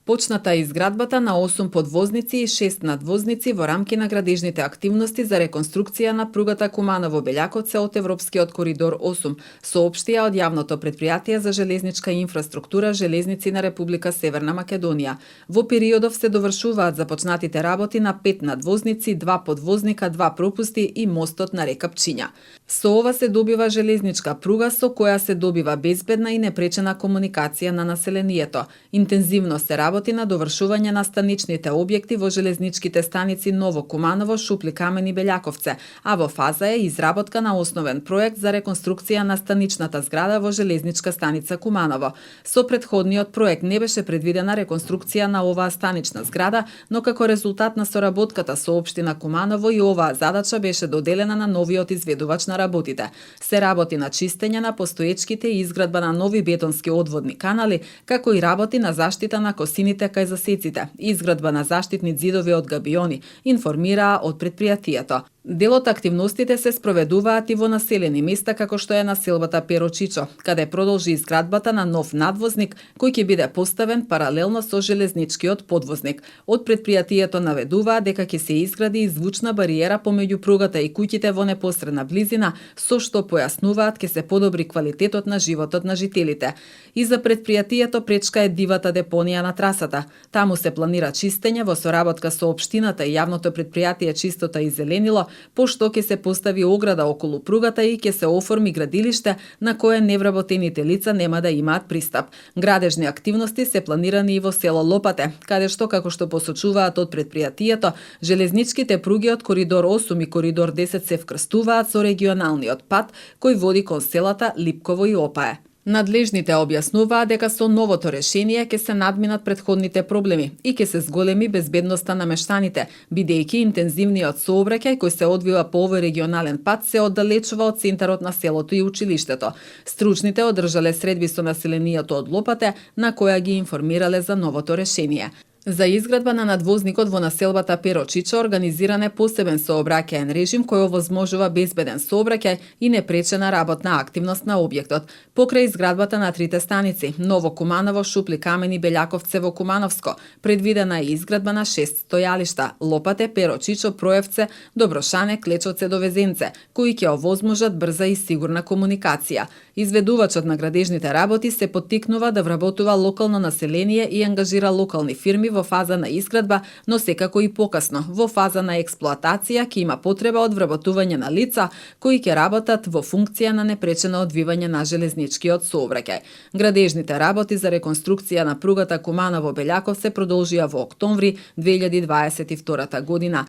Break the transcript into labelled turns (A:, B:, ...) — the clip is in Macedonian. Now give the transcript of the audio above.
A: Почната е изградбата на 8 подвозници и 6 надвозници во рамки на градежните активности за реконструкција на пругата Куманово-Белјаковце од Европскиот коридор 8, соопштија од јавното претпријатие за железничка инфраструктура Железници на Република Северна Македонија. Во периодов се довршуваат започнатите работи на 5 надвозници, 2 подвозника, 2 пропусти и мостот на река Пчиња. Со ова се добива железничка пруга со која се добива безбедна и непречена комуникација на населението. Интензивно се работи на довршување на станичните објекти во железничките станици Ново Куманово, Шупли камен и Белјаковце, а во фаза е изработка на основен проект за реконструкција на станичната зграда во железничка станица Куманово. Со претходниот проект не беше предвидена реконструкција на оваа станична зграда, но како резултат на соработката со општина Куманово и оваа задача беше доделена на новиот изведувач на работите. Се работи на чистење на постоечките и изградба на нови бетонски одводни канали, како и работи на заштита на косините кај засеците, изградба на заштитни ѕидови од габиони, информираа од претпријатието. Дел од активностите се спроведуваат и во населени места како што е населбата Перочичо, каде продолжи изградбата на нов надвозник кој ќе биде поставен паралелно со железничкиот подвозник. Од претпријатието наведуваа дека ќе се изгради и звучна бариера помеѓу пругата и куќите во непосредна близина, со што појаснуваат ќе се подобри квалитетот на животот на жителите. И за претпријатието пречка е дивата депонија на трасата. Таму се планира чистење во соработка со општината и јавното претпријатие Чистота и зеленило, пошто ќе се постави ограда околу пругата и ќе се оформи градилиште на кое невработените лица нема да имаат пристап. Градежни активности се планирани и во село Лопате, каде што, како што посочуваат од претпријатието, железничките пруги од коридор 8 и коридор 10 се вкрстуваат со регионалниот пат кој води кон селата Липково и Опае. Надлежните објаснуваа дека со новото решение ќе се надминат претходните проблеми и ќе се зголеми безбедноста на мештаните, бидејќи интензивниот сообраќај кој се одвива по овој регионален пат се оддалечува од центарот на селото и училиштето. Стручните одржале средби со населението од Лопате, на која ги информирале за новото решение. За изградба на надвозникот во населбата Перочичо организиран е посебен сообраќаен режим кој овозможува безбеден сообраќај и непречена работна активност на објектот. Покрај изградбата на трите станици Ново Куманово, Шупли камен и Белјаковце во Кумановско, предвидена е изградба на 6 стојалишта: Лопате, Перочичо, Проевце, Доброшане, Клечовце до Везенце, кои ќе овозможат брза и сигурна комуникација. Изведувачот на градежните работи се поттикнува да вработува локално население и ангажира локални фирми во фаза на изградба, но секако и покасно, во фаза на експлоатација, ќе има потреба од вработување на лица кои ќе работат во функција на непречено одвивање на железничкиот сообраќај. Градежните работи за реконструкција на пругата Куманово-Белјаков се продолжија во октомври 2022 година.